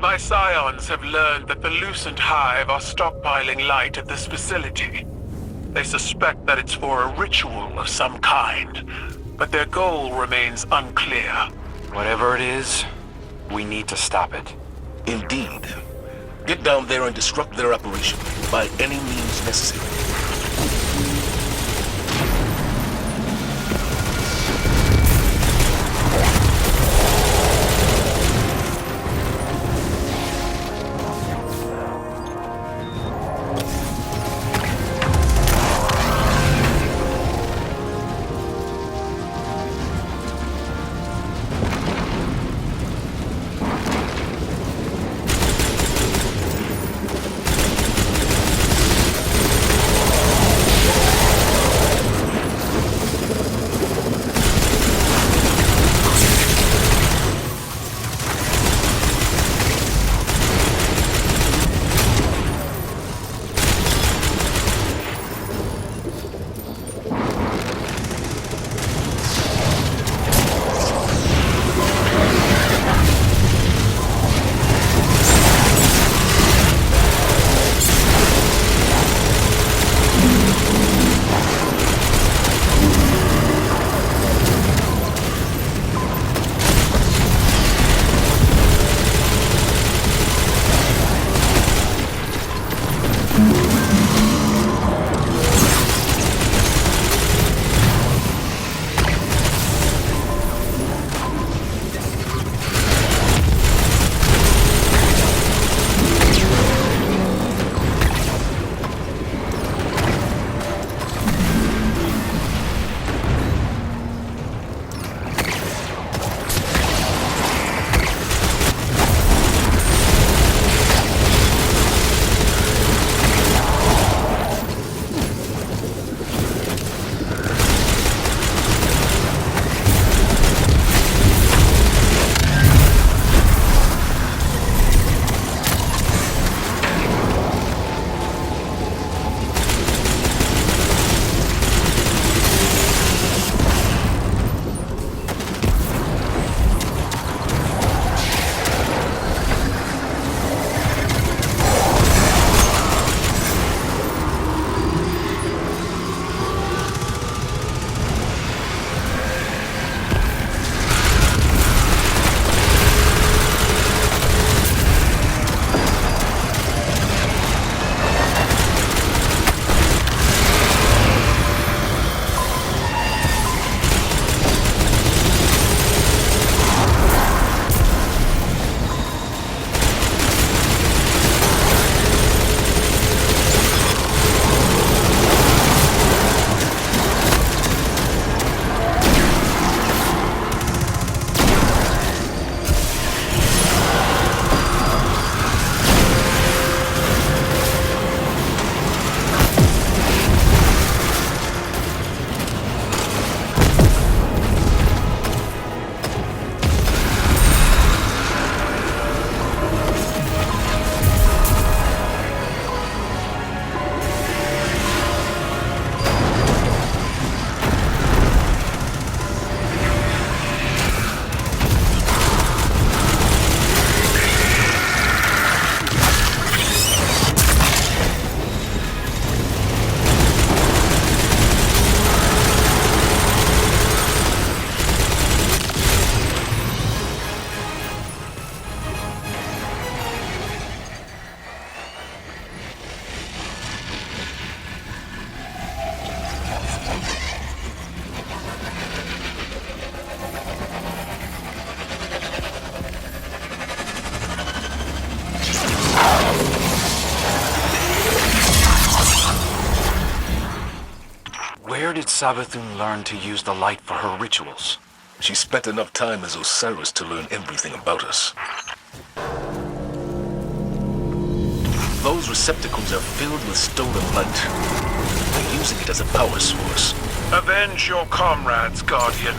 My scions have learned that the Lucent Hive are stockpiling light at this facility. They suspect that it's for a ritual of some kind, but their goal remains unclear. Whatever it is, we need to stop it. Indeed. Get down there and disrupt their operation by any means necessary. Where did Savathun learn to use the light for her rituals? She spent enough time as Osiris to learn everything about us. Those receptacles are filled with stolen light. They're using it as a power source. Avenge your comrades, Guardian.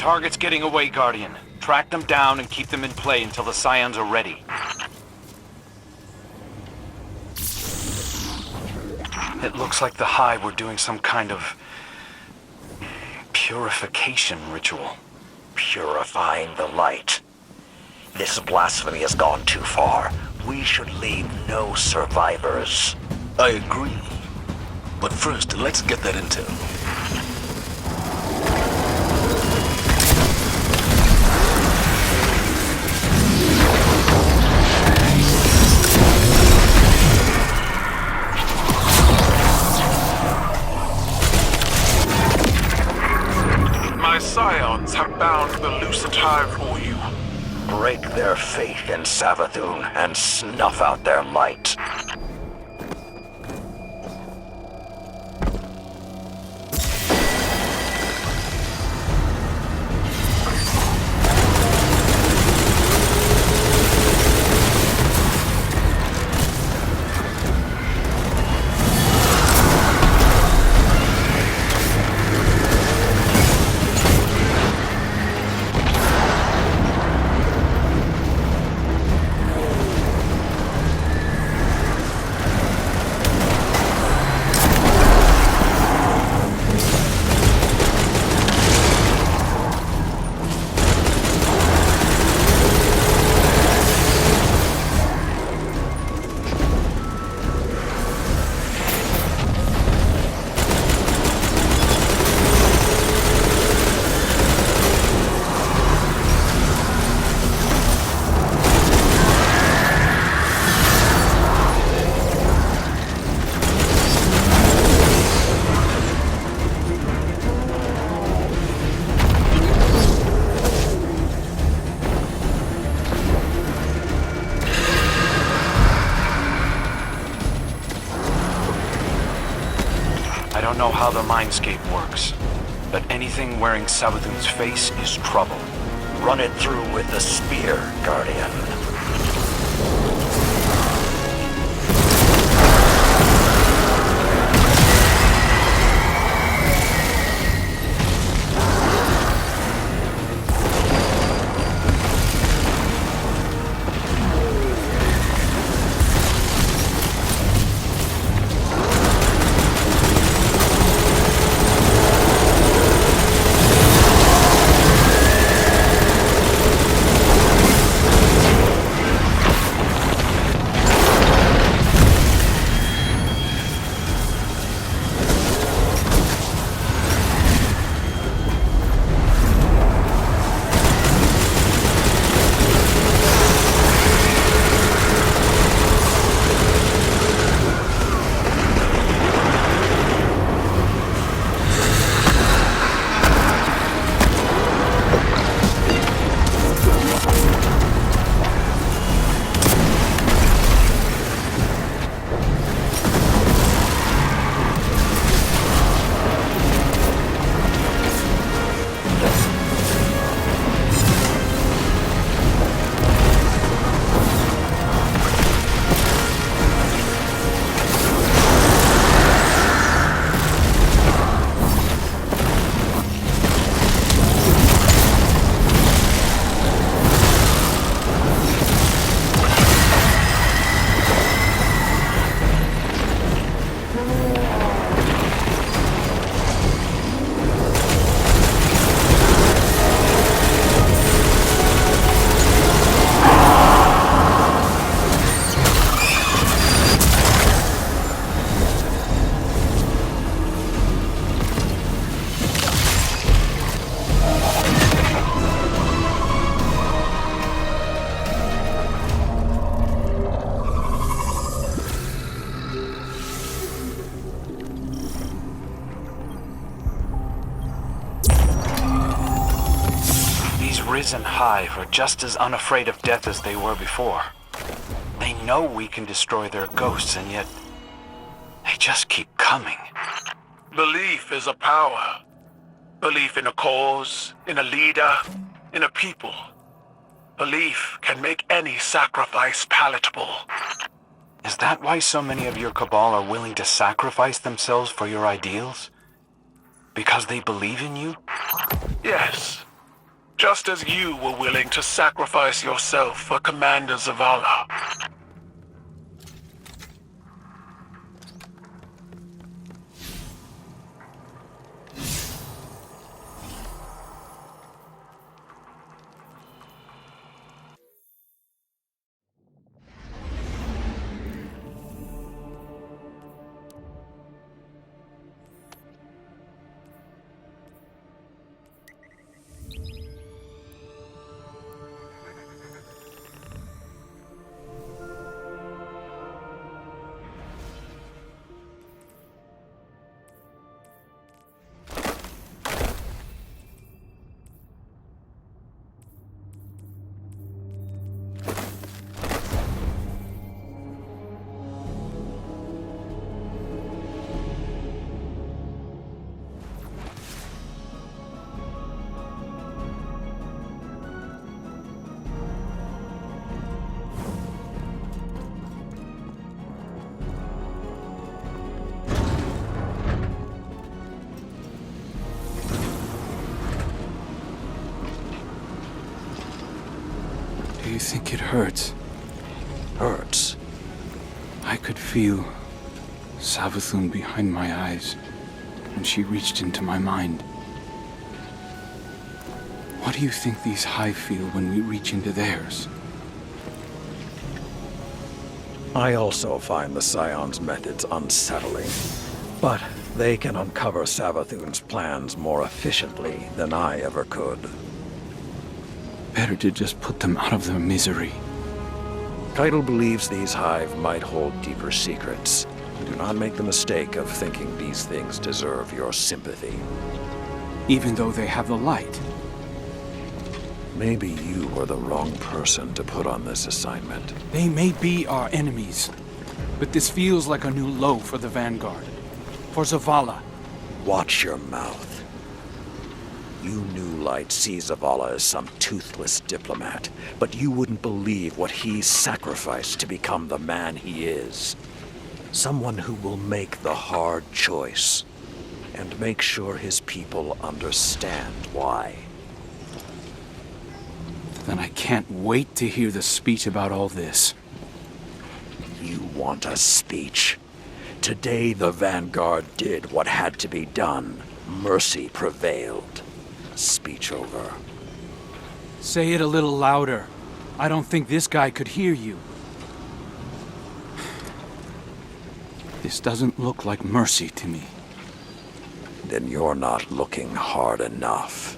Target's getting away, Guardian. Track them down and keep them in play until the Scions are ready. It looks like the Hive were doing some kind of purification ritual. Purifying the light. This blasphemy has gone too far. We should leave no survivors. I agree. But first, let's get that intel. My scions have bound the Lucent Hive for you. Break their faith in Savathun and snuff out their light. I don't know how the mindscape works, but anything wearing Savathun's face is trouble. Run it through with the spear, Guardian. Risen Hive are just as unafraid of death as they were before. They know we can destroy their ghosts, and yet they just keep coming. Belief is a power. Belief in a cause, in a leader, in a people. Belief can make any sacrifice palatable. Is that why so many of your Cabal are willing to sacrifice themselves for your ideals? Because they believe in you? Yes. just as you were willing to sacrifice yourself for Commander Zavala. Do you think it hurts? Hurts? I could feel Savathun behind my eyes when she reached into my mind. What do you think these Hive feel when we reach into theirs? I also find the Scion's methods unsettling, but they can uncover Savathun's plans more efficiently than I ever could. Better to just put them out of their misery. Keitel believes these Hive might hold deeper secrets. Do not make the mistake of thinking these things deserve your sympathy. Even though they have the light. Maybe you were the wrong person to put on this assignment. They may be our enemies, but this feels like a new low for the Vanguard. For Zavala. Watch your mouth. You New Light see Zavala as some toothless diplomat, but you wouldn't believe what he's sacrificed to become the man he is. Someone who will make the hard choice, and make sure his people understand why. Then I can't wait to hear the speech about all this. You want a speech? Today the Vanguard did what had to be done. Mercy prevailed. Speech over. Say it a little louder. I don't think this guy could hear you. This doesn't look like mercy to me. Then you're not looking hard enough.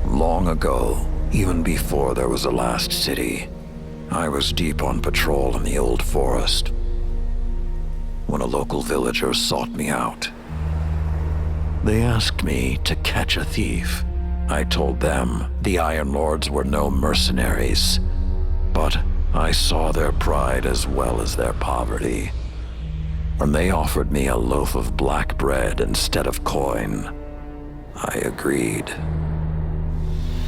Long ago, even before there was a last city, I was deep on patrol in the old forest when a local villager sought me out. They asked me to catch a thief. I told them the Iron Lords were no mercenaries, but I saw their pride as well as their poverty. When they offered me a loaf of black bread instead of coin, I agreed.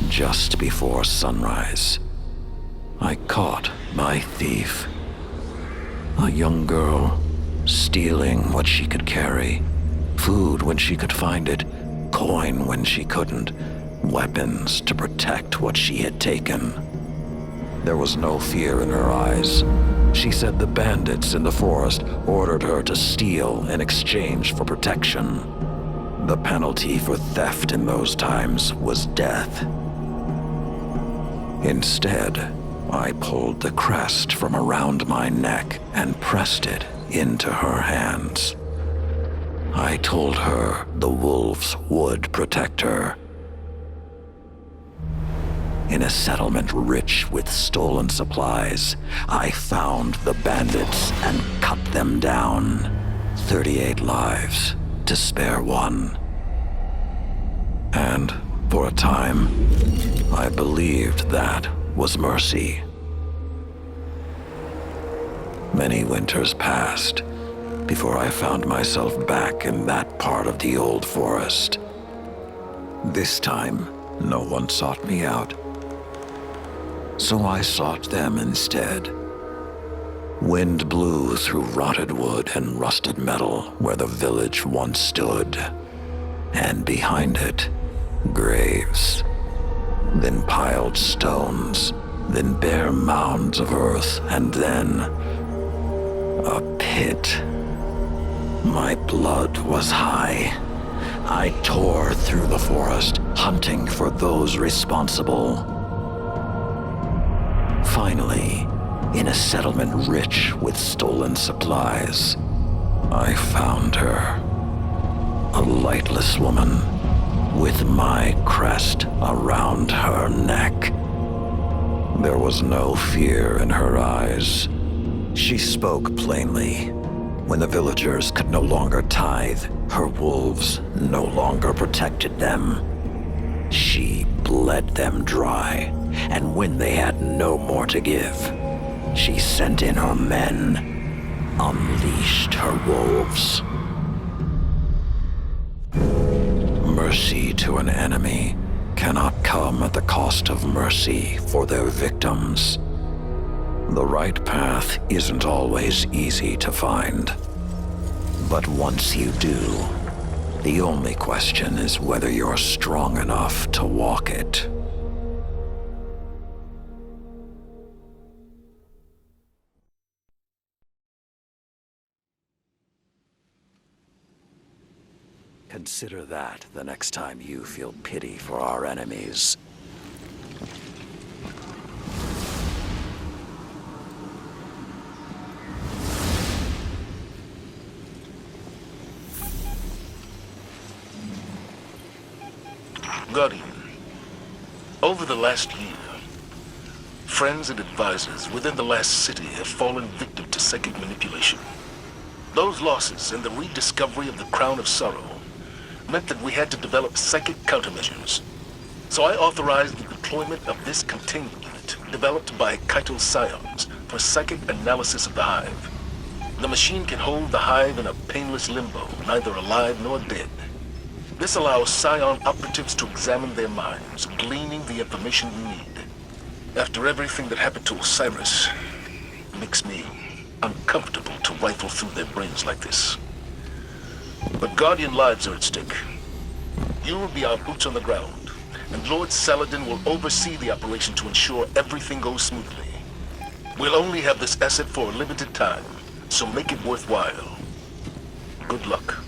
Just before sunrise, I caught my thief. A young girl, stealing what she could carry. Food when she could find it, coin when she couldn't, weapons to protect what she had taken. There was no fear in her eyes. She said the bandits in the forest ordered her to steal in exchange for protection. The penalty for theft in those times was death. Instead, I pulled the crest from around my neck and pressed it into her hands. I told her the wolves would protect her. In a settlement rich with stolen supplies, I found the bandits and cut them down. 38 lives to spare one. And for a time, I believed that was mercy. Many winters passed before I found myself back in that part of the old forest. This time, no one sought me out. So I sought them instead. Wind blew through rotted wood and rusted metal where the village once stood. And behind it, graves. Then piled stones, then bare mounds of earth, and then a pit. My blood was high. I tore through the forest, hunting for those responsible. Finally, in a settlement rich with stolen supplies, I found her. A lightless woman with my crest around her neck. There was no fear in her eyes. She spoke plainly. When the villagers could no longer tithe, her wolves no longer protected them. She bled them dry, and when they had no more to give, she sent in her men, unleashed her wolves. Mercy to an enemy cannot come at the cost of mercy for their victims. The right path isn't always easy to find. But once you do, the only question is whether you're strong enough to walk it. Consider that the next time you feel pity for our enemies. Guardian, over the last year, friends and advisors within the last city have fallen victim to psychic manipulation. Those losses and the rediscovery of the Crown of Sorrow meant that we had to develop psychic countermeasures. So I authorized the deployment of this containment unit developed by Kaito Scions for psychic analysis of the Hive. The machine can hold the Hive in a painless limbo, neither alive nor dead. This allows Scion operatives to examine their minds, gleaning the information we need. After everything that happened to Osiris, it makes me uncomfortable to rifle through their brains like this. But Guardian lives are at stake. You will be our boots on the ground, and Lord Saladin will oversee the operation to ensure everything goes smoothly. We'll only have this asset for a limited time, so make it worthwhile. Good luck.